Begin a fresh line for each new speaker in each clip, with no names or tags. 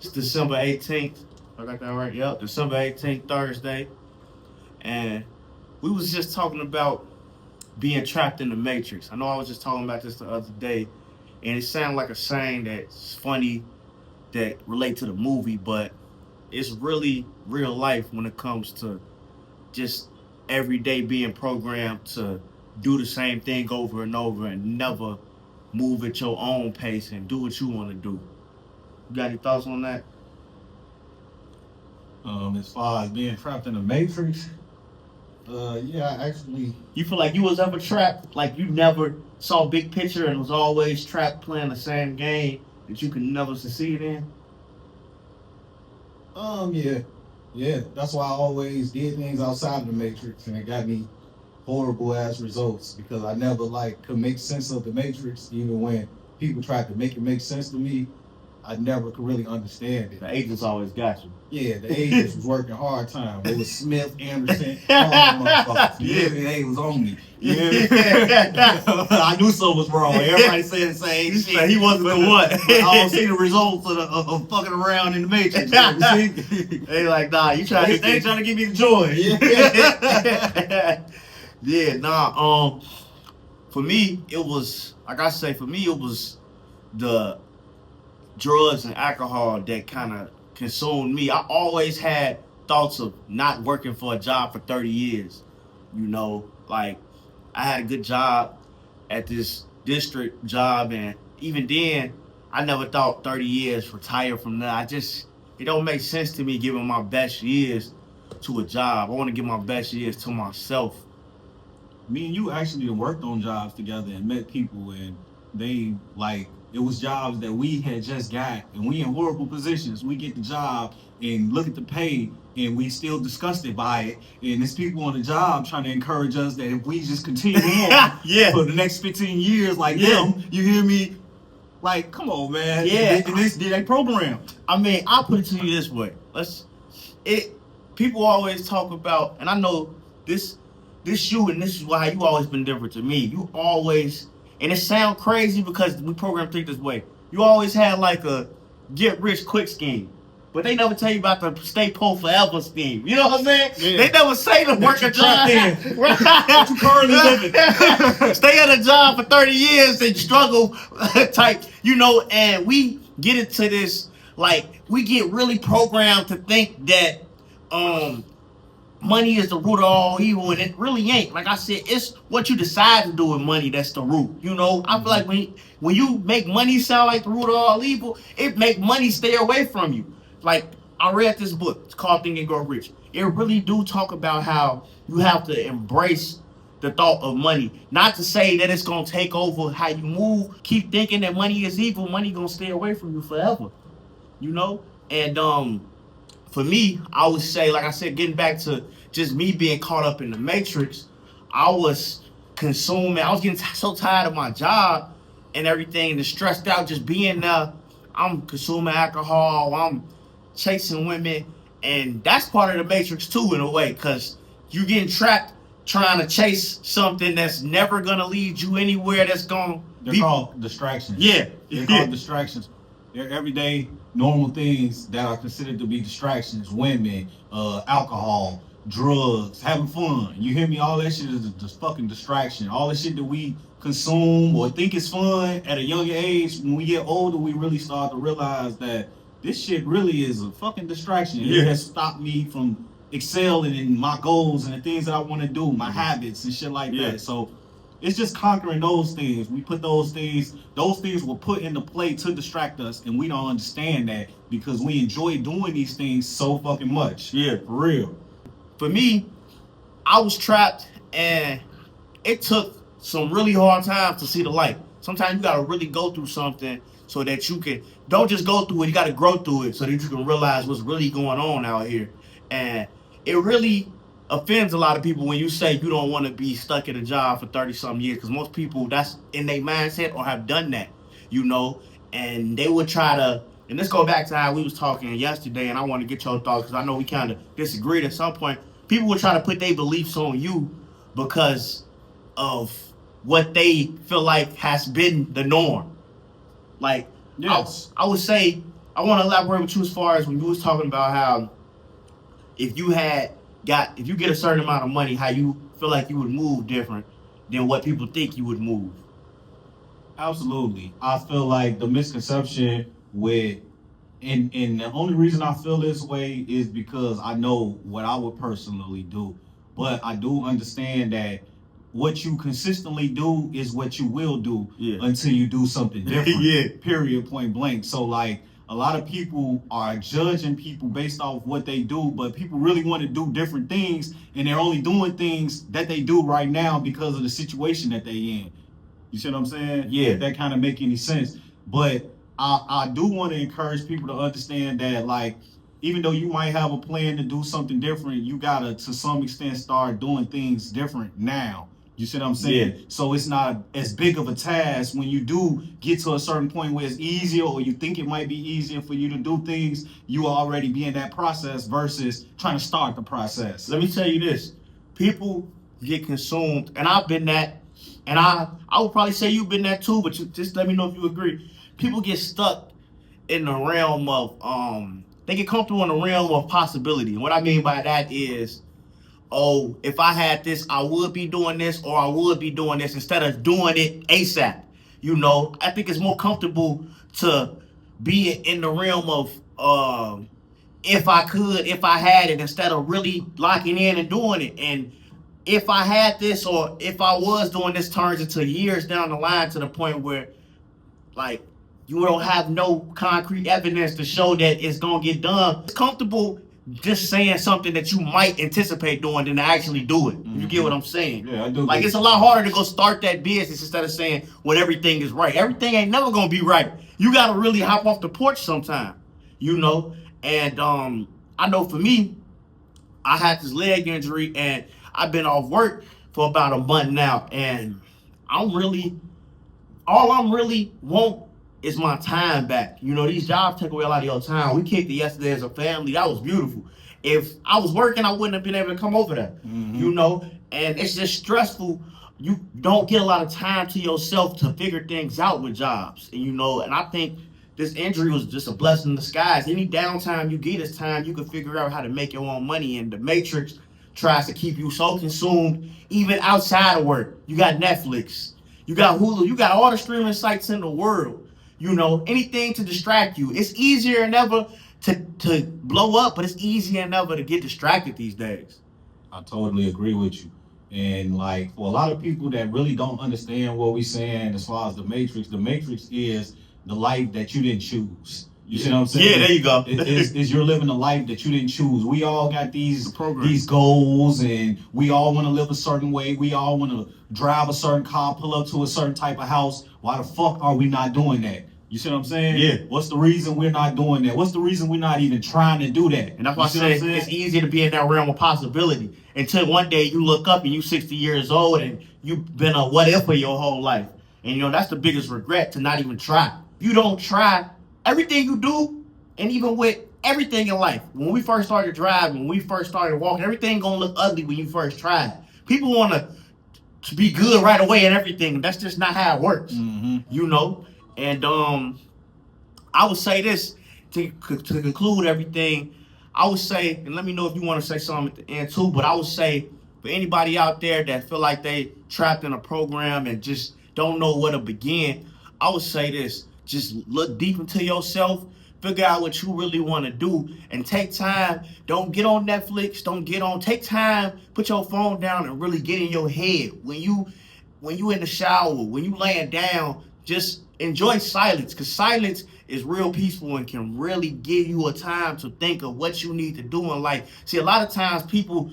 It's December 18th. I got that right? Yep, December 18th, Thursday. And we was just talking about being trapped in the Matrix. I know I was just talking about this the other day, and it sounded like a saying that's funny that relate to the movie, but it's really real life when it comes to just every day being programmed to do the same thing over and over and never move at your own pace and do what you want to do. You got any thoughts on that?
As far as being trapped in the Matrix, yeah, actually,
You feel like you was ever trapped, like you never saw big picture and was always trapped playing the same game that you could never succeed in?
yeah, yeah. That's why I always did things outside of the Matrix, and it got me horrible ass results because I never could make sense of the Matrix, even when people tried to make it make sense to me. I never could really understand it.
The agents always got you.
Yeah, the agents was working hard time. It was Smith, Anderson, all them motherfuckers. Yeah, they was on me. Yeah, I knew something was wrong. Everybody said the same shit.
He wasn't the one.
I don't see the results of fucking around in the Matrix.
They like, nah, you trying
They trying to give me the joy.
Yeah. Yeah, nah. For me, it was like I say. For me, it was the drugs and alcohol that kind of consumed me. I always had thoughts of not working for a job for 30 years. You know, like I had a good job at this district job, and even then, I never thought 30 years retire from that. It don't make sense to me giving my best years to a job. I want to give my best years to myself.
Me and you actually worked on jobs together and met people, and they it was jobs that we had just got, and we in horrible positions. We get the job and look at the pay, and we still disgusted by it. And there's people on the job trying to encourage us that if we just continue on
Yeah.
for the next 15 years like them, you hear me? Like, come on, man.
Yeah.
They program.
I mean, I'll put it to you this way. People always talk about, and I know this you, and this is why you always been different to me. You always, and it sound crazy because we program think this way. You always had like a get rich quick scheme, but they never tell you about the stay poor forever scheme. You know what I'm saying?
Yeah.
They never say to work a job.
What you currently living?
Stay at a job for 30 years and struggle type, and we get into this, we get really programmed to think that money is the root of all evil, and it really ain't. Like I said, it's what you decide to do with money that's the root. I feel like when you make money sound like the root of all evil, it make money stay away from you. Like, I read this book. It's called Think and Grow Rich. It really do talk about how you have to embrace the thought of money. Not to say that it's going to take over how you move. Keep thinking that money is evil. Money going to stay away from you forever. And for me, I would say, like I said, getting back to just me being caught up in the Matrix, I was consuming. I was getting so tired of my job and everything, and stressed out just being there. I'm consuming alcohol. I'm chasing women, and that's part of the Matrix too, in a way, because you're getting trapped trying to chase something that's never gonna lead you anywhere.
They're called distractions.
Yeah,
they're called distractions. They're everyday normal things that are considered to be distractions. Women, alcohol, drugs, having fun. You hear me? All that shit is just fucking distraction. All the shit that we consume or think is fun at a younger age, when we get older, we really start to realize that this shit really is a fucking distraction.
Yeah.
It has stopped me from excelling in my goals and the things that I want to do, my habits and shit like that. So it's just conquering those things. We put those things were put into play to distract us, and we don't understand that because we enjoy doing these things so fucking much.
Yeah.
For real.
For me, I was trapped, and it took some really hard times to see the light. Sometimes you gotta really go through something so that you can, don't just go through it, you gotta grow through it so that you can realize what's really going on out here. And it really offends a lot of people when you say you don't want to be stuck in a job for 30-something years, because most people, that's in their mindset or have done that, and they would try to, and let's go back to how we was talking yesterday, and I want to get your thoughts because I know we kind of disagreed at some point. People would try to put their beliefs on you because of what they feel like has been the norm. Like,
yes.
I would say I want to elaborate with you as far as when you was talking about how if you if you get a certain amount of money, how you feel like you would move different than what people think you would move.
Absolutely. I feel like the misconception with and the only reason I feel this way is because I know what I would personally do. But I do understand that what you consistently do is what you will do until you do something different.
Yeah.
Period, point blank. So like a lot of people are judging people based off what they do, but people really want to do different things and they're only doing things that they do right now because of the situation that they in. You see what I'm saying?
Yeah.
If that kind of make any sense. But I do want to encourage people to understand that, like, even though you might have a plan to do something different, you gotta, to some extent, start doing things different now. You see what I'm saying?
Yeah.
So it's not as big of a task when you do get to a certain point where it's easier or you think it might be easier for you to do things, you already be in that process versus trying to start the process.
Let me tell you this. People get consumed, and I've been that, and I would probably say you've been that too, but you just let me know if you agree. People get stuck in the realm of they get comfortable in the realm of possibility. And what I mean by that is, oh, if I had this, I would be doing this, or I would be doing this instead of doing it ASAP. You know, I think it's more comfortable to be in the realm of if I could, if I had it, instead of really locking in and doing it. And if I had this, or if I was doing this, turns into years down the line to the point where, like, you don't have no concrete evidence to show that it's gonna get done. It's comfortable just saying something that you might anticipate doing than to actually do it. You get what I'm saying?
Yeah, I do.
Like, it's a lot harder to go start that business instead of saying, well, everything is right. Everything ain't never gonna be right. You gotta really hop off the porch sometime, you know? And I know for me, I had this leg injury and I've been off work for about a month now. And all I'm really want is my time back. You know, these jobs take away a lot of your time. We kicked it yesterday as a family. That was beautiful. If I was working, I wouldn't have been able to come over there. You know, and it's just stressful. You don't get a lot of time to yourself to figure things out with jobs. And, you know, and I think this injury was just a blessing in disguise. Any downtime you get is time you can figure out how to make your own money. And the Matrix tries to keep you so consumed, even outside of work. You got Netflix, you got Hulu, you got all the streaming sites in the world. You know, anything to distract you. It's easier than ever to blow up, but it's easier than ever to get distracted these days.
I totally agree with you. And like for a lot of people that really don't understand what we're saying as far as the Matrix is the life that you didn't choose. You see what I'm saying?
Yeah, there you go.
Is you're living a life that you didn't choose. We all got these goals, and we all want to live a certain way. We all want to drive a certain car, pull up to a certain type of house. Why the fuck are we not doing that? You see what I'm saying?
Yeah.
What's the reason we're not doing that? What's the reason we're not even trying to do that?
And that's why I say it's easier to be in that realm of possibility until one day you look up and you 60 years old and you've been a what if for your whole life. And, you know, that's the biggest regret, to not even try. You don't try everything you do, and even with everything in life. When we first started driving, when we first started walking, everything gonna look ugly when you first try it. People want to be good right away and everything. That's just not how it works, you know? And I would say this, to conclude everything, I would say, and let me know if you want to say something at the end too, but I would say for anybody out there that feel like they trapped in a program and just don't know where to begin, I would say this: just look deep into yourself, figure out what you really want to do, and take time. Don't get on Netflix. Take time, put your phone down and really get in your head. When you in the shower, when you laying down, just enjoy silence, because silence is real peaceful and can really give you a time to think of what you need to do in life. See, a lot of times people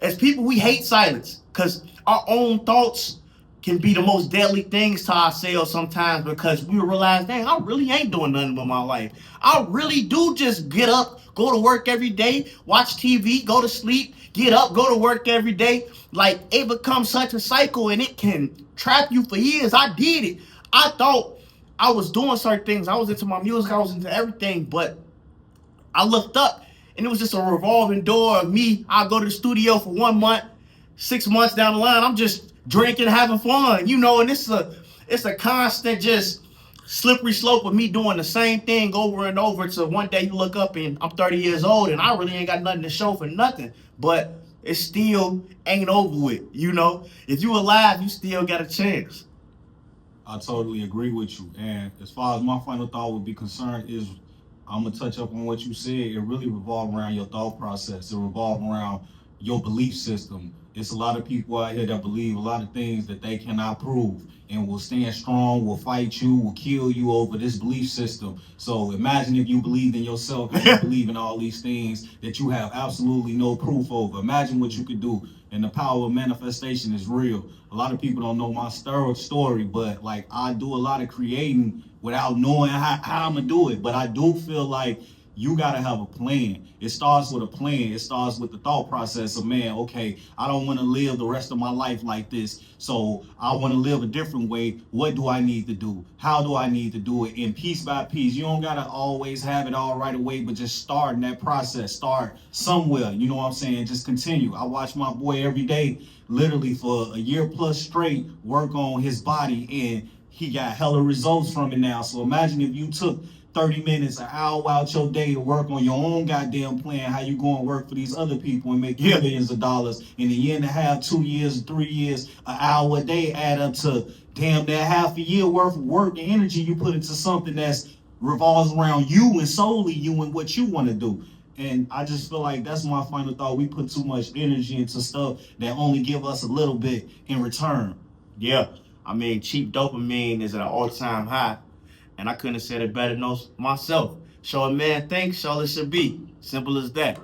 as people, we hate silence because our own thoughts can be the most deadly things to ourselves sometimes, because we realize, dang, I really ain't doing nothing with my life. I really do just get up, go to work every day, watch TV, go to sleep, get up, go to work every day. Like, it becomes such a cycle and it can trap you for years. I did it. I thought I was doing certain things. I was into my music, I was into everything, but I looked up and it was just a revolving door of me. I'll go to the studio for 1 month, 6 months down the line, I'm just drinking, having fun, you know, and it's a constant just slippery slope of me doing the same thing over and over to one day you look up and I'm 30 years old and I really ain't got nothing to show for nothing. But it still ain't over with, you know? If you alive, you still got a chance.
I totally agree with you. And as far as my final thought would be concerned, is I'm gonna touch up on what you said. It really revolves around your thought process. It revolves around your belief system. It's a lot of people out here that believe a lot of things that they cannot prove and will stand strong, will fight you, will kill you over this belief system. So imagine if you believed in yourself and you believe in all these things that you have absolutely no proof over. Imagine what you could do. And the power of manifestation is real. A lot of people don't know my story, but like I do a lot of creating without knowing how I'm gonna do it. But I do feel like you gotta have a plan. It starts with a plan. It starts with the thought process of, man, okay, I don't want to live the rest of my life like this. So I want to live a different way. What do I need to do? How do I need to do it? And piece by piece. You don't gotta always have it all right away, but just start in that process. Start somewhere. You know what I'm saying? Just continue. I watch my boy every day, literally for a year plus straight, work on his body, and he got hella results from it now. So imagine if you took 30 minutes, an hour out your day to work on your own goddamn plan, how you go and work for these other people and make millions of dollars in a year and a half, 2 years, 3 years, an hour a day add up to damn that half a year worth of work and energy you put into something that's revolves around you and solely you and what you want to do. And I just feel like that's my final thought. We put too much energy into stuff that only give us a little bit in return.
Yeah, I mean, cheap dopamine is at an all-time high, and I couldn't have said it better myself. Show a man thinks, so it should be. Simple as that.